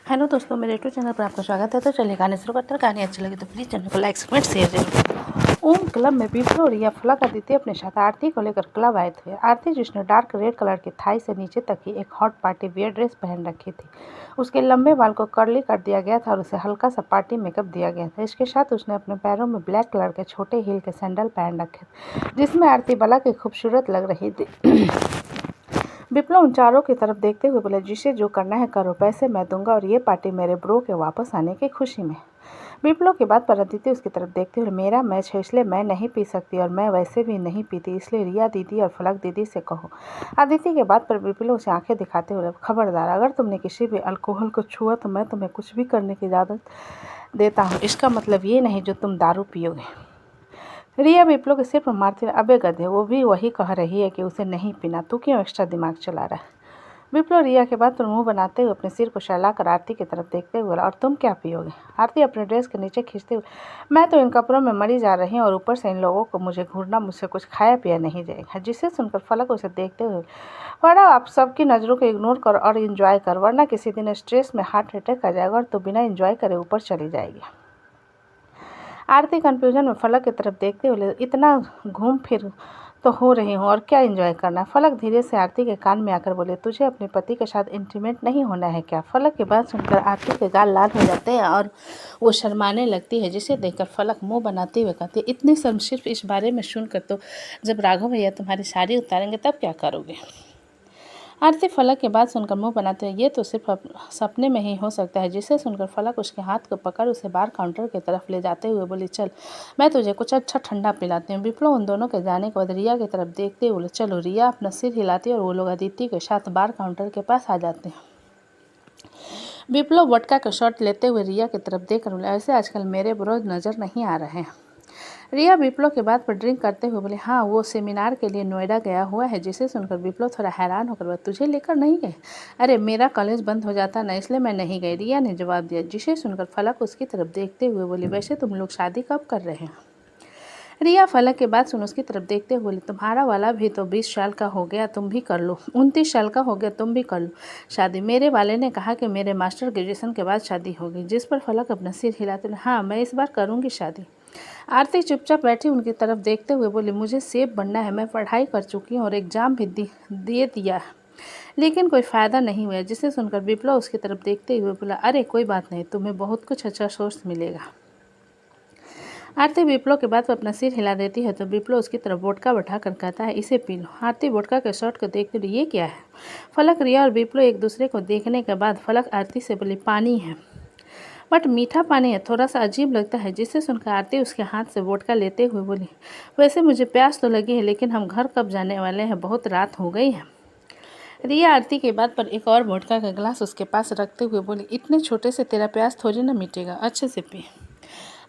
Hello दोस्तों, मेरे YouTube channel पर आपका स्वागत है। तो चलिए कहानी शुरू करते हैं। कहानी अच्छी लगी तो प्लीज़ चैनल को लाइक कमेंट शेयर जरूर करें। ओम क्लब में विप्रो, रिया, फलक, आदित्य अपने साथ आरती को लेकर क्लब आए थे। आरती, जिसने डार्क रेड कलर की थाई से नीचे तक की एक हॉट पार्टी वियर ड्रेस पहन रखी थी, उसके लंबे बाल को कर्ली कर दिया गया था और उसे हल्का सा पार्टी मेकअप दिया गया था। इसके साथ उसने अपने पैरों में ब्लैक कलर के छोटे हील के सैंडल पहन रखे थे, जिसमें आरती बला की खूबसूरत लग रही थी। विप्लव उन चारों की तरफ देखते हुए बोले, जिसे जो करना है करो, पैसे मैं दूंगा और ये पार्टी मेरे ब्रो के वापस आने की खुशी में। विप्लव की बात पर आदित्य उसकी तरफ देखते हुए, मेरा मैच है इसलिए मैं नहीं पी सकती और मैं वैसे भी नहीं पीती, इसलिए रिया दीदी और फलक दीदी से कहो। आदित्य की बात पर विप्लव उसे आंखें दिखाते हुए, खबरदार, अगर तुमने किसी भी अल्कोहल को छुआ तो मैं तुम्हें कुछ भी करने की इजाज़त देता हूँ। इसका मतलब ये नहीं जो तुम दारू पियोगे। रिया विप्लव के सिर पर मारती, अबे गधे, वो भी वही कह रही है कि उसे नहीं पीना, तू क्यों एक्स्ट्रा दिमाग चला रहा है। विप्लव रिया के बात पर मुंह बनाते हुए अपने सिर को सहलाकर आरती की तरफ देखते हुए बोला, और तुम क्या पियोगे। आरती अपने ड्रेस के नीचे खींचते हुए, मैं तो इन कपड़ों में मरी जा रही हूँ और ऊपर से इन लोगों को मुझे घूरना, मुझसे कुछ खाया पिया नहीं जाएगा। जिसे सुनकर फलक उसे देखते हुए, वरना आप सबकी नज़रों को इग्नोर कर और इन्जॉय कर, वरना किसी दिन स्ट्रेस में हार्ट अटैक आ जाएगा और तो बिना इन्जॉय करे ऊपर चली जाएगी। आरती कंफ्यूजन में फलक की तरफ देखते हुए, इतना घूम फिर तो हो रही हूँ और क्या एंजॉय करना। फलक धीरे से आरती के कान में आकर बोले, तुझे अपने पति के साथ इंटीमेट नहीं होना है क्या। फलक की बात सुनकर आरती के गाल लाल हो जाते हैं और वो शर्माने लगती है, जिसे देखकर फलक मुंह बनाते हुए कहती है, इतनी शर्म सिर्फ इस बारे में सुनकर, तो जब राघव भैया तुम्हारी साड़ी उतारेंगे तब क्या करोगे। आरती फलक के बात सुनकर मुंह बनाते हुए, ये तो सिर्फ सपने में ही हो सकता है। जिसे सुनकर फलक उसके हाथ को पकड़ उसे बार काउंटर की तरफ ले जाते हुए बोली, चल मैं तुझे कुछ अच्छा ठंडा पिलाती हूँ। विप्लव उन दोनों के जाने के बाद रिया की तरफ देखते हुए बोले, चलो। रिया अपना सिर हिलाती है और वो लोग अदिति के साथ बार काउंटर के पास आ जाते हैं। विप्लव वटका का शॉट लेते हुए रिया की तरफ देखकर बोले, ऐसे आजकल मेरे ब्रोज नज़र नहीं आ रहे हैं। रिया विप्लव के बात पर ड्रिंक करते हुए बोले, हाँ वो सेमिनार के लिए नोएडा गया हुआ है। जिसे सुनकर विप्लव थोड़ा हैरान होकर बोला, तुझे लेकर नहीं गए। अरे मेरा कॉलेज बंद हो जाता ना, इसलिए मैं नहीं गई, रिया ने जवाब दिया। जिसे सुनकर फलक उसकी तरफ देखते हुए बोली, वैसे तुम लोग शादी कब कर रहे हैं। रिया फलक के बाद सुन उसकी तरफ देखते हुए बोली, तुम्हारा वाला भी तो 20 साल का हो गया, तुम भी कर लो। 29 साल का हो गया, तुम भी कर लो शादी। मेरे वाले ने कहा कि मेरे मास्टर ग्रेजुएशन के बाद शादी होगी। जिस पर फलक अपना सिर हिलाते, हाँ मैं इस बार करूँगी शादी। आरती चुपचाप बैठी उनकी तरफ देखते हुए बोली, मुझे सेफ बनना है, मैं पढ़ाई कर चुकी हूँ और एग्ज़ाम भी दे दिया है, लेकिन कोई फ़ायदा नहीं हुआ। जिसे सुनकर विप्लव उसकी तरफ देखते हुए बोला, अरे कोई बात नहीं, तुम्हें बहुत कुछ अच्छा सोर्स मिलेगा। आरती विप्लव के बाद अपना सिर हिला देती है तो विप्लव उसकी तरफ वोडका बैठाकर कहता है, इसे पी लो। आरती वोडका के शॉट को देखते हुए, ये क्या है। फलक, रिया और विप्लव एक दूसरे को देखने के बाद फलक आरती से बोली, पानी है, बट मीठा पानी है, थोड़ा सा अजीब लगता है। जिससे सुनकर आरती उसके हाथ से वोडका लेते हुए बोली, वैसे मुझे प्यास तो लगी है, लेकिन हम घर कब जाने वाले हैं, बहुत रात हो गई है। रिया आरती के बाद पर एक और वोडका का गिलास उसके पास रखते हुए बोली, इतने छोटे से तेरा प्यास थोड़ी ना मिटेगा, अच्छे से पी।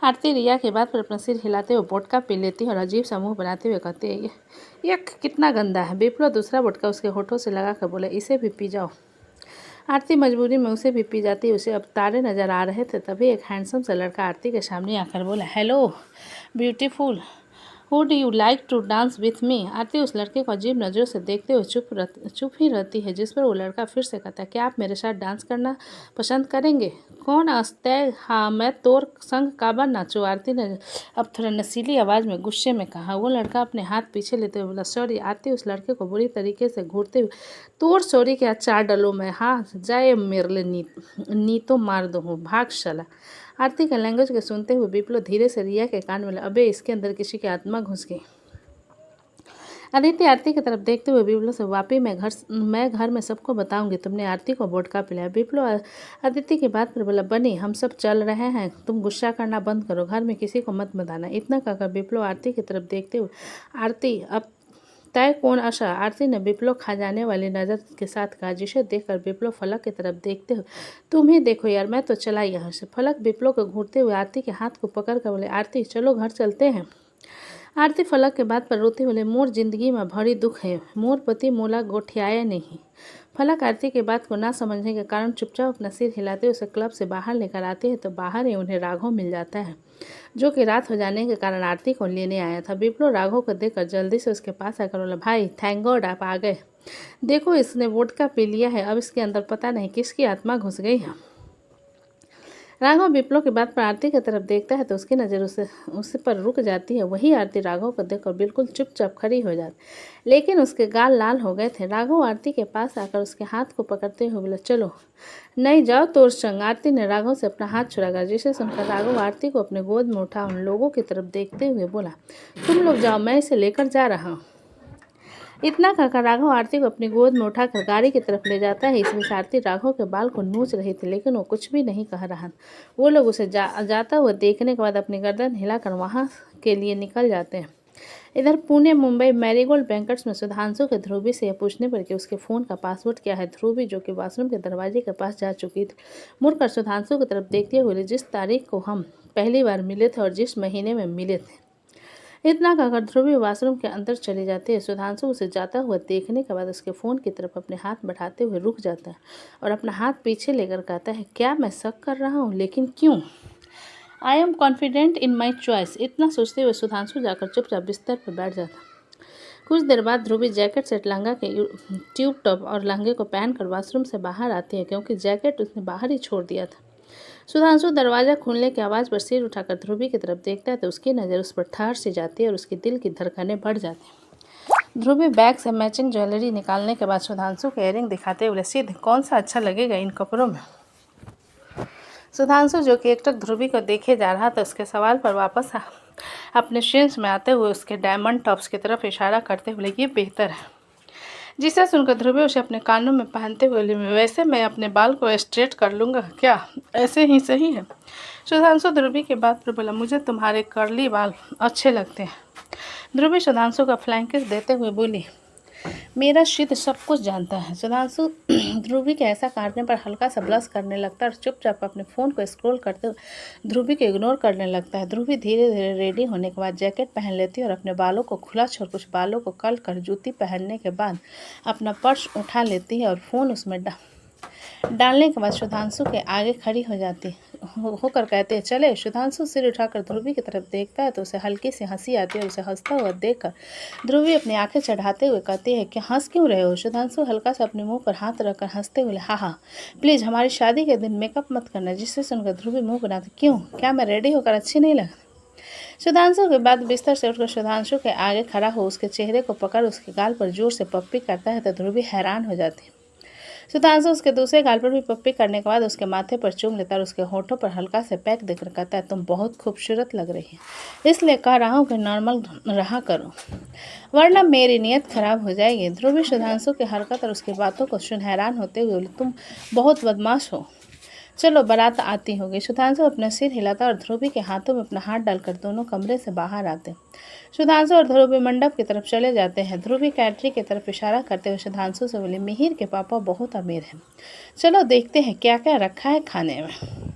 आरती रिया के बाद पर अपना सिर हिलाते हुए वोडका पी लेती है और अजीब सा मुँह बनाते हुए कहती है, ये कितना गंदा है। विप्लव दूसरा वोडका उसके होठों से लगा कर बोले, इसे भी पी जाओ। आरती मजबूरी में उसे भी पी जाती, उसे अब तारे नज़र आ रहे थे। तभी एक हैंडसम सा लड़का आरती के सामने आकर बोला, hello beautiful, who do you like to dance with me. Aarti उस लड़के को अजीब नज़रों से देखते हुए चुप ही रहती है। जिस पर वो लड़का फिर से कहता है, क्या आप मेरे साथ डांस करना पसंद करेंगे। कौन अस्ते, हाँ मैं तोर संग काबा नाचो। आरती ने अब थोड़ा नशीली आवाज़ में गुस्से में कहा। वो लड़का अपने हाथ पीछे लेते हुए बोला, सॉरी। आरती उस लड़के को बुरी तरीके से घूरते हुए, तोर सॉरी क्या, चार डलो में, हाँ जाए मेरे लिए नीतो मार दो हूँ, भाग चला। आरती के लैंग्वेज के सुनते हुए विप्लव धीरे से रिया के कान में लगा, अबे इसके अंदर किसी की आत्मा घुस गई। आदित्य आरती की तरफ देखते हुए विप्लव से, वापी मैं घर में सबको बताऊंगी तुमने आरती को वोडका पिलाया। विप्लव आदित्य की बात पर बोला, बनी हम सब चल रहे हैं, तुम गुस्सा करना बंद करो, घर में किसी को मत बताना। इतना कहकर विप्लव आरती की तरफ देखते हुए, आरती अब तय कौन आशा। आरती ने विप्लव खा जाने वाली नज़र के साथ कहा। जिसे देखकर विप्लव फलक की तरफ देखते हुए, तुम ही देखो यार, मैं तो चला यहाँ से। फलक विप्लव को घूरते हुए आरती के हाथ को पकड़ कर बोले, आरती चलो घर चलते हैं। आरती फलक के बात पर रोते बोले, मोर जिंदगी में भरी दुख है, मोर पति मोला गोठियाए नहीं। फलक आरती के बात को ना समझने के कारण चुपचाप अपना सिर हिलाते उसे क्लब से बाहर लेकर आते हैं तो बाहर ही उन्हें राघव मिल जाता है, जो कि रात हो जाने के कारण आरती को लेने आया था। विप्लव राघव को देखकर जल्दी से उसके पास आकर बोला, भाई थैंक गॉड आप आ गए, देखो इसने वोडका पी लिया है, अब इसके अंदर पता नहीं किसकी आत्मा घुस गई है। राघव विप्लव की बात पर आरती की तरफ देखता है तो उसकी नज़र उस पर रुक जाती है। वही आरती राघव को देखकर बिल्कुल चुपचाप खड़ी हो जाती, लेकिन उसके गाल लाल हो गए थे। राघव आरती के पास आकर उसके हाथ को पकड़ते हुए बोला, चलो नहीं जाओ तोर संग। आरती ने राघव से अपना हाथ छुड़ाया, जिसे सुनकर राघव आरती को अपने गोद में उठा उन लोगों की तरफ देखते हुए बोला, तुम लोग जाओ, मैं इसे लेकर जा रहा हूँ। इतना कहकर राघव आरती को अपनी गोद में उठाकर गाड़ी की तरफ ले जाता है। इसमें आरती राघव के बाल को नोच रही थी, लेकिन वो कुछ भी नहीं कह रहा। वो लोग उसे जाता हुआ देखने के बाद अपनी गर्दन हिलाकर वहाँ के लिए निकल जाते हैं। इधर पुणे मुंबई मैरीगोल्ड बैंकर्स में सुधांशु के ध्रुवी से यह पूछने पर कि उसके फ़ोन का पासवर्ड क्या है, ध्रुवी जो कि वॉशरूम के दरवाजे के पास जा चुकी थी, मुड़कर सुधांशु की तरफ देखते हुए, जिस तारीख को हम पहली बार मिले थे और जिस महीने में मिले थे। इतना कहकर ध्रुवी वॉशरूम के अंदर चली जाती है। सुधांशु उसे जाता हुआ देखने के बाद उसके फ़ोन की तरफ अपने हाथ बढ़ाते हुए रुक जाता है और अपना हाथ पीछे लेकर कहता है, क्या मैं शक कर रहा हूँ, लेकिन क्यों? I am confident in my choice. इतना सोचते हुए सुधांशु जाकर चुपचाप बिस्तर पर बैठ जाता। कुछ देर बाद ध्रुवी जैकेट सेट, लहंगा के ट्यूब टॉप और लहंगे को पहनकर वॉशरूम से बाहर आती है, क्योंकि जैकेट उसने बाहर ही छोड़ दिया था। सुधांशु दरवाज़ा खुलने की आवाज़ पर सिर उठाकर ध्रुवी की तरफ देखता है तो उसकी नज़र उस पर ठहर सी जाती है और उसके दिल की धड़कनें बढ़ जाती हैं। ध्रुवी बैग से मैचिंग ज्वेलरी निकालने के बाद सुधांशु को इयररिंग दिखाते हुए, सिद्ध कौन सा अच्छा लगेगा इन कपड़ों में? सुधांशु जो कि एकटक ध्रुवी को देखे जा रहा था, उसके सवाल पर वापस अपने शेंस में आते हुए उसके डायमंड टॉप्स की तरफ इशारा करते हुए, ये बेहतर है। जिसे सुनकर ध्रुवी उसे अपने कानों में पहनते हुए, वैसे मैं अपने बाल को स्ट्रेट कर लूँगा, क्या ऐसे ही सही है? सुधांशु ध्रुवी की बात पर बोला, मुझे तुम्हारे कर्ली बाल अच्छे लगते हैं। ध्रुवी सुधांशु का फ्लैंक किस देते हुए बोली, मेरा सिद्ध सब कुछ जानता है। सुधांशु ध्रुवी के ऐसा काटने पर हल्का सा ब्लश करने लगता है और चुपचाप अपने फ़ोन को स्क्रॉल करते हुए ध्रुवी को इग्नोर करने लगता है। ध्रुवी धीरे धीरे रेडी होने के बाद जैकेट पहन लेती है और अपने बालों को खुला छोड़ कुछ बालों को कल कर जूती पहनने के बाद अपना पर्स उठा लेती है और फ़ोन उसमें डालने के बाद सुधांशु के आगे खड़ी हो जाती होकर कहते हैं, चले। सुधांशु सिर उठाकर ध्रुवी की तरफ देखता है तो उसे हल्की सी हंसी आती है और उसे हंसता हुआ देखकर ध्रुवी अपनी आंखें चढ़ाते हुए कहती है कि हंस क्यों रहे हो? सुधांशु हल्का सा अपने मुंह पर हाथ रखकर हंसते हुए, हाँ प्लीज़ हमारी शादी के दिन मेकअप मत करना। जिससे सुनकर ध्रुवी मुँह बनाती, क्यों, क्या मैं रेडी होकर अच्छी नहीं लग? सुधांशु के बाद बिस्तर से उठकर सुधांशु के आगे खड़ा हो उसके चेहरे को पकड़ उसके गाल पर जोर से पप्पी करता है तो ध्रुवी हैरान हो जाती है। सुधांशु उसके दूसरे गाल पर भी पप्पी करने के बाद उसके माथे पर चूम लेता और उसके होठों पर हल्का से पैक देकर कहता है, तुम बहुत खूबसूरत लग रही है, इसलिए कह रहा हूँ कि नॉर्मल रहा करो, वरना मेरी नीयत खराब हो जाएगी। ध्रुवी सुधांशु की हरकत और उसकी बातों को सुन हैरान होते हुए बोली, तुम बहुत बदमाश हो, चलो बारात आती होगी। सुधांशु अपना सिर हिलाता और ध्रुवी के हाथों में अपना हाथ डालकर दोनों कमरे से बाहर आते। सुधांशु और ध्रुवी मंडप की तरफ चले जाते हैं। ध्रुवी कैटरी की तरफ इशारा करते हुए सुधांशु से बोली, मिहिर के पापा बहुत अमीर हैं, चलो देखते हैं क्या क्या रखा है खाने में।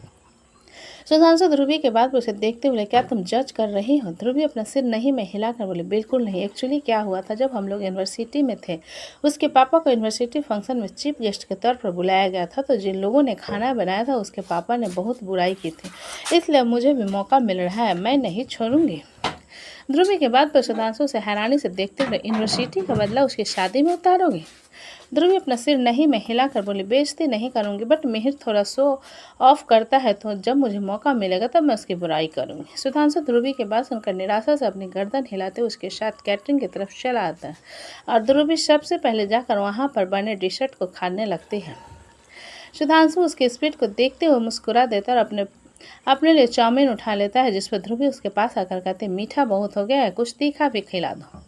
सुधांशु ध्रुवी के बाद उसे देखते हुए, क्या तुम जज कर रही हो? ध्रुवी अपना सिर नहीं में हिलाकर बोले, बिल्कुल नहीं। एक्चुअली क्या हुआ था, जब हम लोग यूनिवर्सिटी में थे, उसके पापा को यूनिवर्सिटी फंक्शन में चीफ गेस्ट के तौर पर बुलाया गया था, तो जिन लोगों ने खाना बनाया था उसके पापा ने बहुत बुराई की थी, इसलिए मुझे भी मौका मिल रहा है, मैं नहीं छोड़ूंगी। ध्रुवी के बाद पर सुधांशु से हैरानी से देखते हुए, यूनिवर्सिटी का बदला उसकी शादी में उतारोगी? ध्रुवी अपना सिर नहीं में हिलाकर बोली, बेइज्जती नहीं करूंगी, बट मिहिर थोड़ा शो ऑफ करता है, तो जब मुझे मौका मिलेगा तब मैं उसकी बुराई करूंगी। सुधांशु ध्रुवी की बात सुनकर निराशा से अपनी गर्दन हिलाते उसके साथ कैटरिंग की तरफ चला आता है और ध्रुवी सबसे पहले जाकर वहां पर बने डिशर्ट को खाने लगती है। सुधांशु उसकी स्पीड को देखते हुए मुस्कुरा देता और अपने लिए चाउमीन उठा लेता है, जिस पर ध्रुवी उसके पास आकर कहते, मीठा बहुत हो गया है, कुछ तीखा भी खिला दो।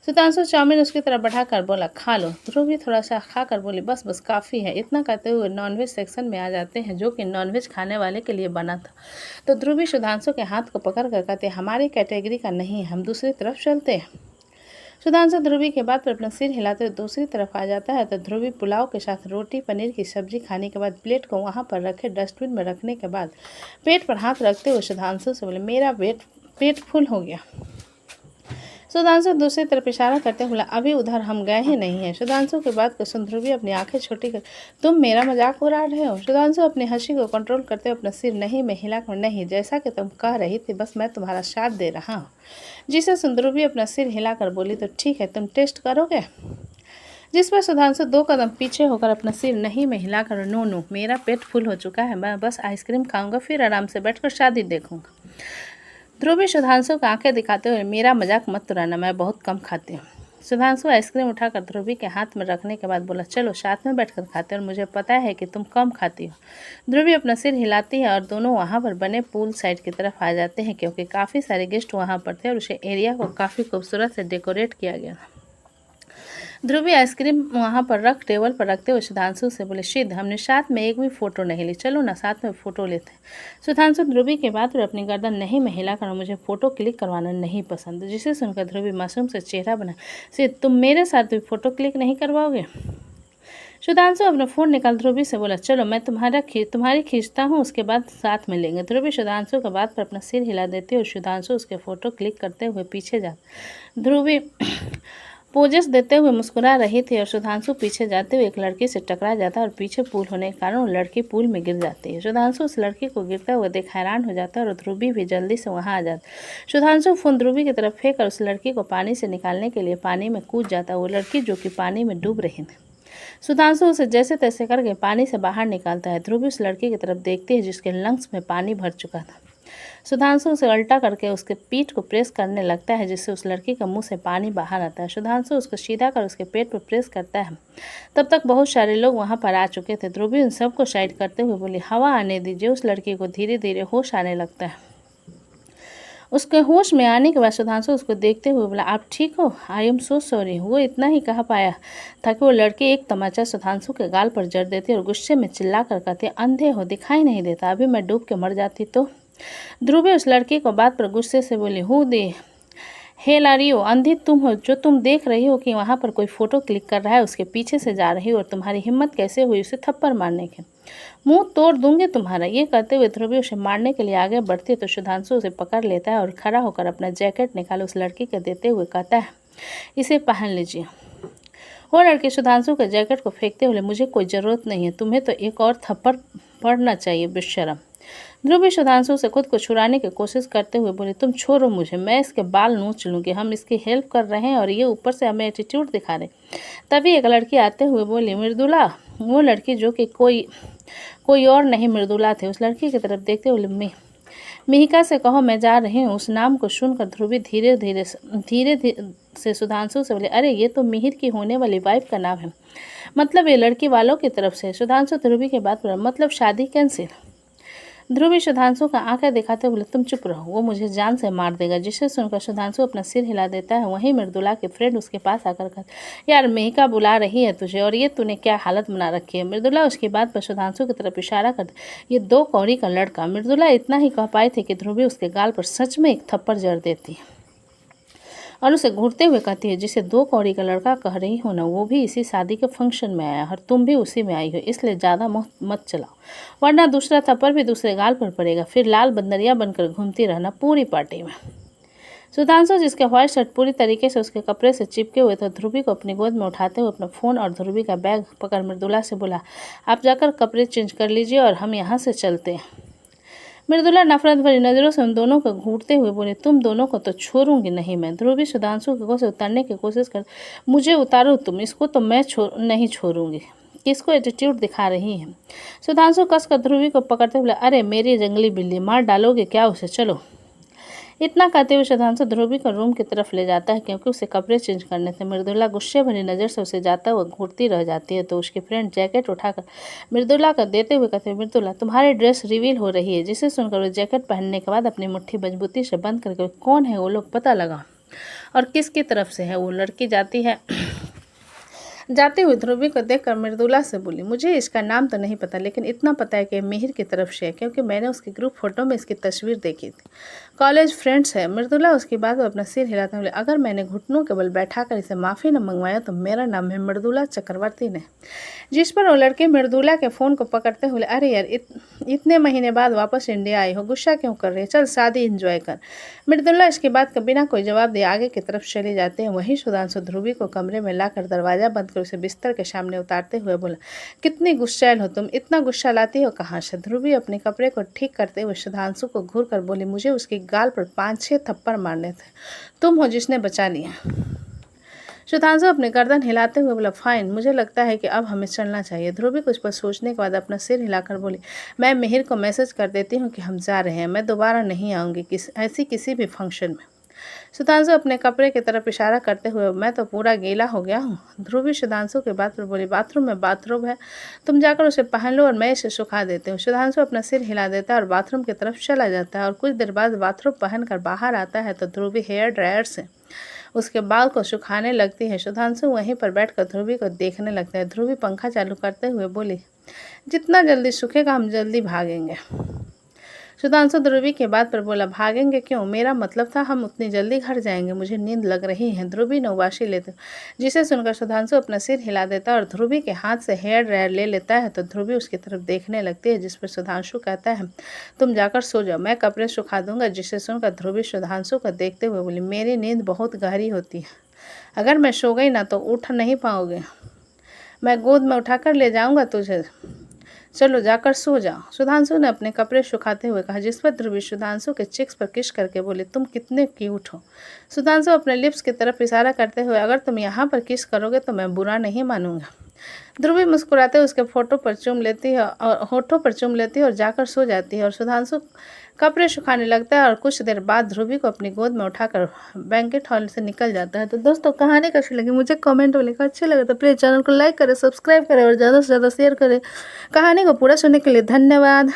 सुधांशु चाउमीन उसकी तरफ बढ़ाकर बोला, खा लो। ध्रुवी थोड़ा सा खाकर बोली, बस बस काफ़ी है। इतना कहते हुए नॉनवेज सेक्शन में आ जाते हैं, जो कि नॉनवेज खाने वाले के लिए बना था। तो ध्रुवी सुधांशु के हाथ को पकड़ कर कहते, हमारी कैटेगरी का नहीं है, हम दूसरी तरफ चलते हैं। सुधांशु ध्रुवी के बाद पर अपना सिर हिलाते हुए दूसरी तरफ आ जाता है, तो ध्रुवी पुलाव के साथ रोटी पनीर की सब्जी खाने के बाद प्लेट को वहां पर रखे डस्टबिन में रखने के बाद पेट पर हाथ रखते हुए सुधांशु से बोले, मेरा पेट फुल हो गया। सुधांशु दूसरी तरफ इशारा करते बोला, अभी उधर हम गए ही नहीं हैं। सुधांशु के बाद सुन ध्रुवी अपनी आंखें छोटी कर, तुम मेरा मजाक उड़ा रहे हो? सुधांशु अपनी हंसी को कंट्रोल करते हुए अपना सिर नहीं में हिलाकर, नहीं, जैसा कि तुम कह रही थी, बस मैं तुम्हारा साथ दे रहा हूँ। जिसे सुन ध्रुवी अपना सिर हिलाकर बोली, तो ठीक है, तुम टेस्ट करोगे? जिस पर सुधांशु 2 कदम पीछे होकर अपना सिर नहीं में हिलाकर नो नो मेरा पेट फुल हो चुका है, मैं बस आइसक्रीम खाऊंगा फिर आराम से बैठकर शादी देखूंगा। ध्रुवी सुधांशु को आंखें दिखाते हुए मेरा मजाक मत उड़ाना, मैं बहुत कम खाती हूँ। सुधांशु आइसक्रीम उठाकर ध्रुवी के हाथ में रखने के बाद बोला चलो साथ में बैठकर खाते हैं और मुझे पता है कि तुम कम खाती हो। ध्रुवी अपना सिर हिलाती है और दोनों वहाँ पर बने पूल साइड की तरफ आ जाते हैं क्योंकि काफ़ी सारे गेस्ट वहाँ पर थे और उसे एरिया को काफ़ी खूबसूरत से डेकोरेट किया गया। ध्रुवी आइसक्रीम वहाँ पर रख टेबल पर रखते हुए सुधांशु से बोले सिद्ध हमने साथ में एक भी फ़ोटो नहीं ली, चलो ना साथ में फ़ोटो लेते हैं। सुधांशु ध्रुवी के बात पर अपनी गर्दन नहीं में हिलाकर मुझे फ़ोटो क्लिक करवाना नहीं पसंद, जिसे सुनकर ध्रुवी मासूम से चेहरा बना सिद्ध तुम मेरे साथ भी फ़ोटो क्लिक नहीं करवाओगे। सुधांशु अपना फ़ोन निकाल ध्रुवी से बोला चलो मैं तुम्हारी खींचता हूँ उसके बाद साथ में लेंगे। ध्रुवी सुधांशु के बात पर अपना सिर हिला देते हुए सुधांशु उसके फ़ोटो क्लिक करते हुए पीछे जा ध्रुवी पोजेस देते हुए मुस्कुरा रही थी और सुधांशु पीछे जाते हुए एक लड़की से टकरा जाता है और पीछे पूल होने के कारण वो लड़की पूल में गिर जाती है। सुधांशु उस लड़की को गिरता हुआ देख हैरान हो जाता है और ध्रुवी भी जल्दी से वहां आ जाता है। सुधांशु फोन ध्रुवी की तरफ फेंक कर उस लड़की को पानी से निकालने के लिए पानी में कूद जाता है। वो लड़की जो कि पानी में डूब रही थी। सुधांशु उसे जैसे तैसे करके पानी से बाहर निकालता है। ध्रुवी उस लड़की की तरफ देखती है जिसके लंग्स में पानी भर चुका था। सुधांशु उसे उल्टा करके उसके पीठ को प्रेस करने लगता है जिससे उस लड़की का मुंह से पानी बाहर आता है। सुधांशु उसको सीधा कर उसके पेट पर प्रेस करता है। तब तक बहुत सारे लोग वहां पर आ चुके थे। ध्रुवी उन सबको साइड करते हुए बोली हवा आने दीजिए। उस लड़की को धीरे धीरे होश आने लगता है। उसके होश में आने के बाद सुधांशु उसको देखते हुए बोला आप ठीक हो, आई एम सो सॉरी। वो इतना ही कह पाया था कि वो लड़की एक तमाचा सुधांशु के गाल पर जड़ देती और गुस्से में चिल्ला कर कहती अंधे हो, दिखाई नहीं देता, अभी मैं डूब के मर जाती तो। ध्रुवी उस लड़की को बात पर गुस्से से बोली who the hell are you, अंधी तुम हो जो तुम देख रही हो कि वहाँ पर कोई फोटो क्लिक कर रहा है उसके पीछे से जा रही हो और तुम्हारी हिम्मत कैसे हुई उसे थप्पड़ मारने की, मुंह तोड़ दूंगी तुम्हारा। ये कहते हुए ध्रुवी उसे मारने के लिए आगे बढ़ती है तो सुधांशु उसे पकड़ लेता है और खड़ा होकर अपना जैकेट निकाल उस लड़की के देते हुए कहता है इसे पहन लीजिए। वो लड़की सुधांशु के जैकेट को फेंकते हुए मुझे कोई ज़रूरत नहीं है, तुम्हें तो एक और थप्पड़ पड़ना चाहिए बेशरम। ध्रुवी सुधांशु से खुद को छुड़ाने की कोशिश करते हुए बोले तुम छोड़ो मुझे, मैं इसके बाल नोच लूँगी, हम इसकी हेल्प कर रहे हैं और ये ऊपर से हमें एटीट्यूड दिखा रहे। तभी एक लड़की आते हुए बोली मृदुला। वो लड़की जो कि कोई और नहीं मृदुला थे। उस लड़की की तरफ देखते हुए मिहिका से कहो मैं जा रही हूँ। उस नाम को सुनकर ध्रुवी धीरे धीरे से सुधांशु से बोले अरे ये तो मिहिर की होने वाली वाइफ का नाम है, मतलब ये लड़की वालों की तरफ से। सुधांशु ध्रुवी के बात पर मतलब शादी कैंसिल। ध्रुवी सुधांशु का आंखें दिखाते बोले तुम चुप रहो, वो मुझे जान से मार देगा। जिसे सुनकर सुधांशु अपना सिर हिला देता है। वहीं मृदुला के फ्रेंड उसके पास आकर कहते यार मेहिका बुला रही है तुझे और ये तूने क्या हालत बना रखी है। मृदुला उसकी बात पर सुधांशु की तरफ इशारा करते ये 2 कौड़ी का लड़का। मृदुला इतना ही कह पाई थी कि ध्रुवी उसके गाल पर सच में एक थप्पड़ जड़ देती है और उसे घूरते हुए कहती है जिसे 2 कौड़ी का लड़का कह रही हो ना वो भी इसी शादी के फंक्शन में आया और तुम भी उसी में आई हो, इसलिए ज़्यादा मत चलाओ वरना दूसरा थप्पड़ भी दूसरे गाल पर पड़ेगा, फिर लाल बंदरिया बनकर घूमती रहना पूरी पार्टी में। सुधांशु जिसके व्हाइट शर्ट पूरी तरीके से उसके कपड़े से चिपके हुए थे ध्रुवी को अपनी गोद में उठाते हुए अपना फ़ोन और ध्रुवी का बैग पकड़ मृदुला से बोला आप जाकर कपड़े चेंज कर लीजिए और हम यहाँ से चलते हैं। मृदुला नफरत भरी नज़रों से उन दोनों को घूरते हुए बोले तुम दोनों को तो छोड़ूंगी नहीं मैं। ध्रुवी सुधांशु को से उतारने की कोशिश कर मुझे उतारो तुम, इसको तो मैं नहीं छोड़ूंगी, किसको एटीट्यूड दिखा रही है। सुधांशु कसकर ध्रुवी को पकड़ते हुए अरे मेरी जंगली बिल्ली, मार डालोगे क्या उसे, चलो। इतना कहते हुए सुधांशु ध्रुवी को रूम की तरफ ले जाता है क्योंकि उसे कपड़े चेंज करने थे। मृदुला गुस्से भरी नज़र से उसे जाता हुआ घूरती रह जाती है तो उसकी फ्रेंड जैकेट उठाकर मृदुला का देते हुए कहते हैं मृदुला तुम्हारी ड्रेस रिवील हो रही है। जिसे सुनकर वो जैकेट पहनने के बाद अपनी मुट्ठी मजबूती से बंद करके कौन है वो लोग पता लगा और किसकी तरफ से है। वो लड़की जाते हुए ध्रुवी को देखकर मृदुला से बोली मुझे इसका नाम तो नहीं पता लेकिन इतना पता है कि मिहिर की तरफ से है क्योंकि मैंने उसकी ग्रुप फोटो में इसकी तस्वीर देखी थी, कॉलेज फ्रेंड्स है। मृदुला उसकी बात पर अपना सिर हिलाते बोले अगर मैंने घुटनों के बल बैठा कर इसे माफ़ी न मंगवाया तो मेरा नाम है मृदुला चक्रवर्ती ने। जिस पर वो लड़के मृदुला के फ़ोन को पकड़ते हुए अरे यार इतने महीने बाद वापस इंडिया आई हो, गुस्सा क्यों कर रही है, चल शादी इंजॉय कर। मृदुला इसकी बात का बिना कोई जवाब दिए आगे की तरफ चले जाते हैं। वहीं सुधांशु ध्रुवी को कमरे में लाकर दरवाज़ा बंद कर उसे बिस्तर के सामने उतारते हुए बोला कितनी गुस्सैल हो तुम, इतना गुस्सा लाती हो कहाँ से। ध्रुवी अपने कपड़े को ठीक करते हुए सुधांशु को घूर कर बोली मुझे उसकी गाल पर 5-6 थप्पड़ मारने थे, तुम हो जिसने बचा लिया। सुधांशु अपने गर्दन हिलाते हुए बोला, फाइन, मुझे लगता है कि अब हमें चलना चाहिए। ध्रुवी कुछ पर सोचने के बाद अपना सिर हिलाकर बोली, मैं मिहिर को मैसेज कर देती हूँ कि हम जा रहे हैं, मैं दोबारा नहीं आऊँगी ऐसी किसी भी फंक्शन में। सुधांशु अपने कपड़े की तरफ इशारा करते हुए, मैं तो पूरा गीला हो गया हूँ। ध्रुवी सुधांशु के बात पर बोली, बाथरूम में बाथरूम है, तुम जाकर उसे पहन लो और मैं इसे सुखा देती हूँ। सुधांशु अपना सिर हिला देता है और बाथरूम की तरफ चला जाता है और कुछ देर बाद बाथरूम पहनकर बाहर आता है तो ध्रुवी हेयर ड्रायर से उसके बाल को सुखाने लगती है। सुधांशु वहीं पर बैठकर ध्रुवी को देखने लगता है। ध्रुवी पंखा चालू करते हुए बोली, जितना जल्दी सूखेगा हम जल्दी भागेंगे। सुधांशु ध्रुवी के बात पर बोला, भागेंगे क्यों? मेरा मतलब था हम उतनी जल्दी घर जाएंगे, मुझे नींद लग रही है। ध्रुवी नौबाशी लेते जिसे सुनकर सुधांशु अपना सिर हिला देता और ध्रुवी के हाथ से हेयर ड्रायर ले लेता है तो ध्रुवी उसकी तरफ देखने लगती है, जिस पर सुधांशु कहता है, तुम जाकर सो जाओ, मैं कपड़े सुखा दूंगा। जिसे सुनकर ध्रुवी सुधांशु को देखते हुए बोली, मेरी नींद बहुत गहरी होती है, अगर मैं सो गई ना तो उठ नहीं पाओगे, मैं गोद में उठाकर ले जाऊंगा तुझे, चलो जाकर सो जाओ। सुधांशु ने अपने कपड़े सुखाते हुए कहा, जिस पर ध्रुवी सुधांशु के चिक्स पर किस करके बोले, तुम कितने क्यूट हो। सुधांशु अपने लिप्स की तरफ इशारा करते हुए, अगर तुम यहाँ पर किस करोगे तो मैं बुरा नहीं मानूंगा। ध्रुवी मुस्कुराते उसके फोटो पर चूम लेती है और होठों पर चूम लेती है और जाकर सो जाती है और सुधांशु कपड़े सुखाने लगता है और कुछ देर बाद ध्रुवी को अपनी गोद में उठाकर बैंकेट हॉल से निकल जाता है। तो दोस्तों, कहानी कैसी लगी मुझे कमेंट में लिखा, अच्छी लगे तो प्लीज़ चैनल को लाइक करें, सब्सक्राइब करें और ज़्यादा से ज़्यादा शेयर करें। कहानी को पूरा सुनने के लिए धन्यवाद।